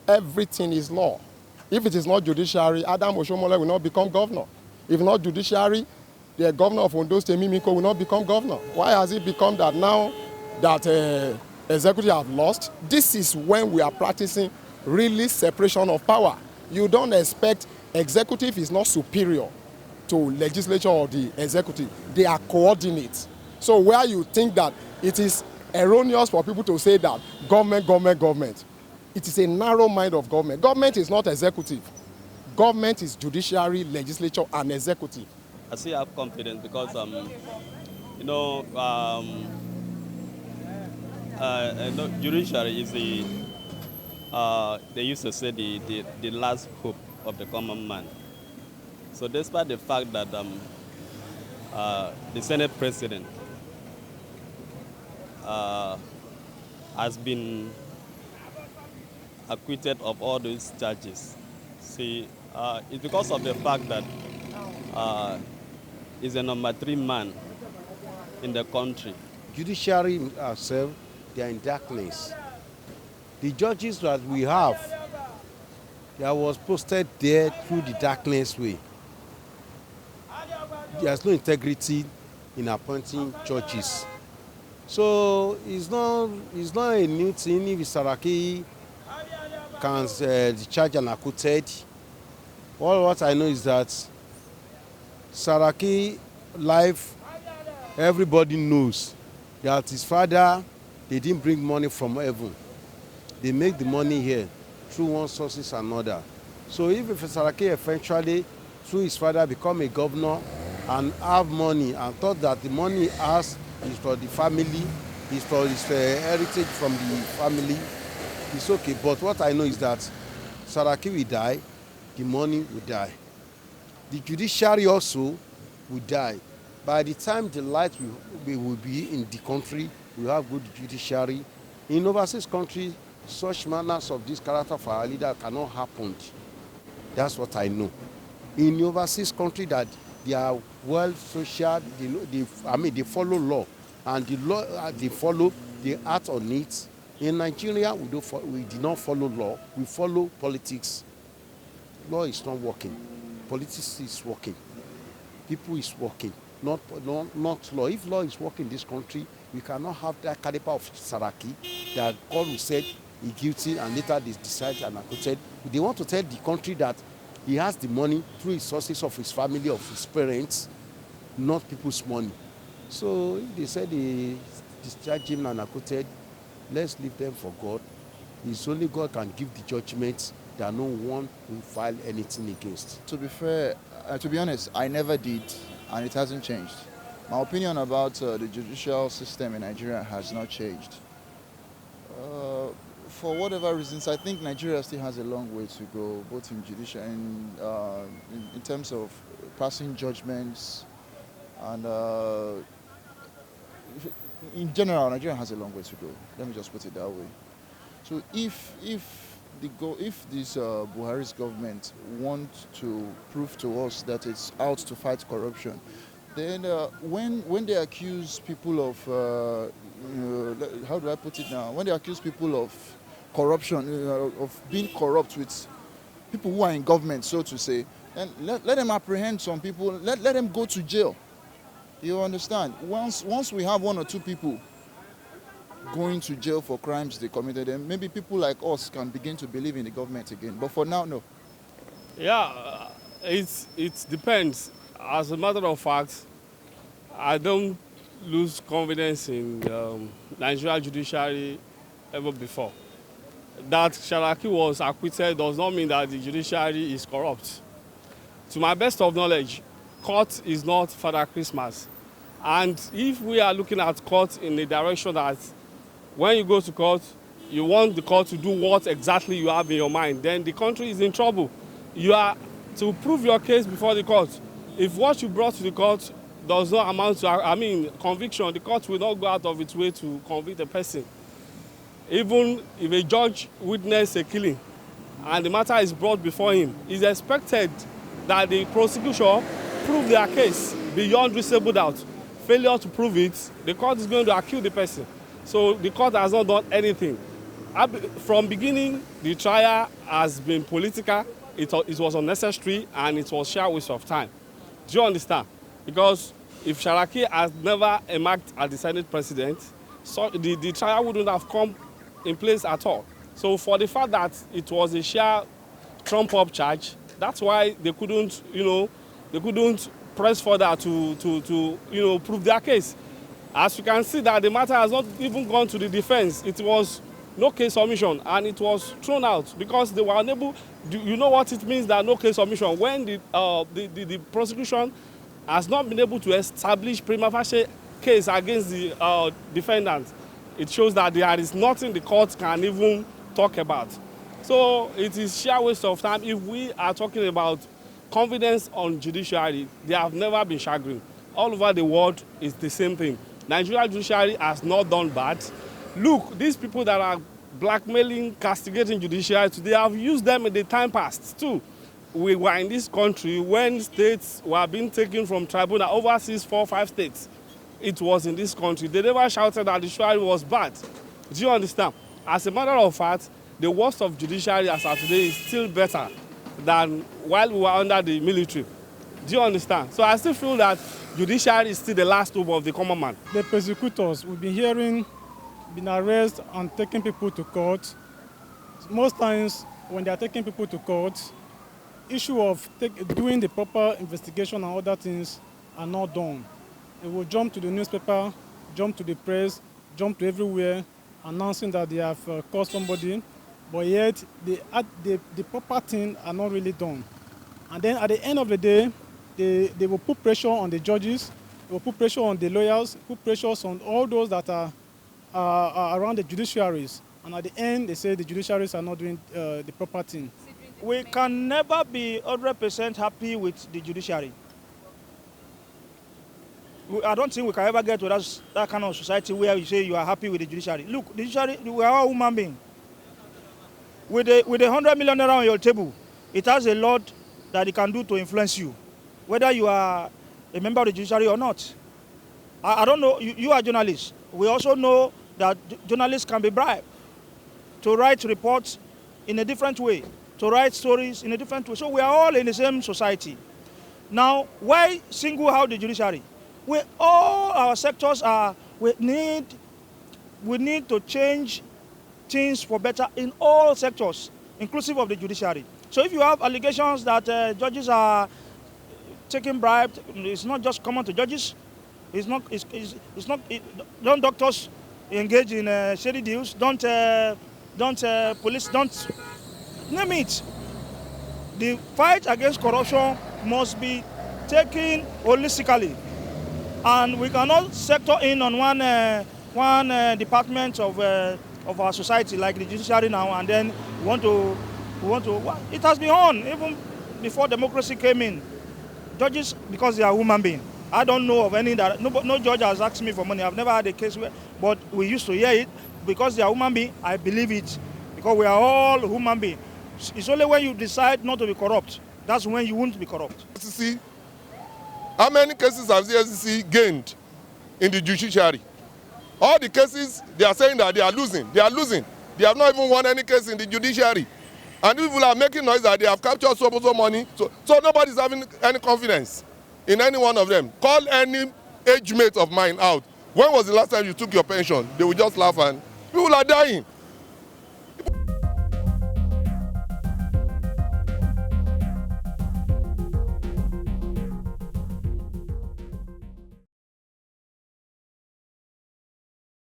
Everything is law. If it is not judiciary, Adam Oshomole will not become governor. If not judiciary, the governor of Ondo State, Mimiko, will not become governor. Why has it become that now that executive have lost? This is when we are practicing really separation of power. You don't expect executive is not superior to legislature or the executive. They are coordinates. So where you think that it is erroneous for people to say that government, it is a narrow mind of government. Government is not executive. Government is judiciary, legislature, and executive. I still have confidence because, judiciary is they used to say the last hope of the common man. So despite the fact that the Senate president has been acquitted of all those charges, it's because of the fact that he's a number 3 man in the country. Judiciary ourselves, they are in darkness. The judges that we have, that was posted there through the darkness way. There's no integrity in appointing judges. So it's not a new thing if Saraki can discharge an acquitted. All what I know is that Saraki life, everybody knows that his father, they didn't bring money from heaven. They make the money here through one sources and another. So if Saraki eventually, through his father, become a governor and have money and thought that the money he has is for the family, is for his heritage from the family, it's okay. But what I know is that Saraki will die, the money will die. The judiciary also will die. By the time the light will be in the country, we have good judiciary. In overseas countries, such manners of this character for our leader cannot happen. That's what I know. In overseas country that they are well social, they follow law, and the law they follow, they act on it. In Nigeria, we do not follow law. We follow politics. Law is not working. Politics is working. People is working. Not law. If law is working in this country, we cannot have that caliber of Saraki that God will say he's guilty and later they decide and acquitted. They want to tell the country that he has the money through his sources of his family, of his parents, not people's money. So if they said they discharge him and acquitted, let's leave them for God. It's only God can give the judgment that no one will file anything against. To be fair, to be honest, I never did, and it hasn't changed. My opinion about the judicial system in Nigeria has not changed. For whatever reasons, I think Nigeria still has a long way to go, both in judicial and in terms of passing judgments, and in general, Nigeria has a long way to go. Let me just put it that way. So if this Buhari's government wants to prove to us that it's out to fight corruption, then when they accuse people of, how do I put it now? When they accuse people of corruption, of being corrupt with people who are in government, so to say, then let them apprehend some people, let them go to jail. You understand? Once we have 1 or 2 people going to jail for crimes they committed, then maybe people like us can begin to believe in the government again. But for now, no. Yeah, it depends. As a matter of fact, I don't lose confidence in Nigerian judiciary ever before. That Saraki was acquitted does not mean that the judiciary is corrupt. To my best of knowledge, court is not Father Christmas. And if we are looking at court in the direction that when you go to court, you want the court to do what exactly you have in your mind, then the country is in trouble. You are to prove your case before the court. If what you brought to the court does not amount to, conviction, the court will not go out of its way to convict a person. Even if a judge witnessed a killing and the matter is brought before him, it's expected that the prosecution prove their case beyond reasonable doubt. Failure to prove it, the court is going to accuse the person. So the court has not done anything. from beginning, the trial has been political. It was unnecessary and it was sheer waste of time. Do you understand? Because if Sharaki has never emerged as the Senate president, so the trial wouldn't have come in place at all. So for the fact that it was a sheer trump-up charge, that's why they couldn't, they couldn't press further to prove their case. As you can see that the matter has not even gone to the defense. It was no case submission and it was thrown out because they were unable. You know what it means that no case submission? When the prosecution has not been able to establish prima facie case against the defendant, it shows that there is nothing the court can even talk about. So it is sheer waste of time. If we are talking about confidence on judiciary, they have never been chagrined. All over the world, it's the same thing. Nigerian judiciary has not done bad. Look, these people that are blackmailing, castigating judiciary today, have used them in the time past too. We were in this country when states were being taken from tribunal, overseas 4 or 5 states. It was in this country. They never shouted that the judiciary was bad. Do you understand? As a matter of fact, the worst of judiciary as of today is still better than while we were under the military. Do you understand? So I still feel that judiciary is still the last hope of the common man. The persecutors, we've been hearing, been arrested and taking people to court. Most times when they are taking people to court, issue of doing the proper investigation and other things are not done. They will jump to the newspaper, jump to the press, jump to everywhere, announcing that they have caught somebody, but yet the proper things are not really done. And then at the end of the day, they will put pressure on the judges, they will put pressure on the lawyers, put pressures on all those that are around the judiciaries. And at the end, they say the judiciaries are not doing the proper thing. We can never be 100% happy with the judiciary. I don't think we can ever get to that kind of society where you say you are happy with the judiciary. Look, the judiciary, we are all human beings. With the 100 million naira on your table, it has a lot that it can do to influence you, whether you are a member of the judiciary or not. I don't know, you are journalists. We also know that journalists can be bribed to write reports in a different way, to write stories in a different way. So we are all in the same society. Now, why single out the judiciary? All our sectors we need to change things for better in all sectors, inclusive of the judiciary. So if you have allegations that judges are taking bribes, it's not just common to judges. Don't doctors engage in shady deals? Don't police? Don't name it. The fight against corruption must be taken holistically, and we cannot sector in on one department of our society like the judiciary now, and then we want to. It has been on even before democracy came in. Judges, because they are human beings. I don't know of any that no judge has asked me for money. I've never had a case where, but we used to hear it because they are human beings. I believe it because we are all human beings. It's only when you decide not to be corrupt that's when you won't be corrupt. SEC, how many cases have the SEC gained in the judiciary? All the cases they are saying that they are losing. They are losing. They have not even won any case in the judiciary. And people are making noise that they have captured so much money. So nobody's having any confidence in any one of them. Call any age mate of mine out. When was the last time you took your pension? They will just laugh and people are dying.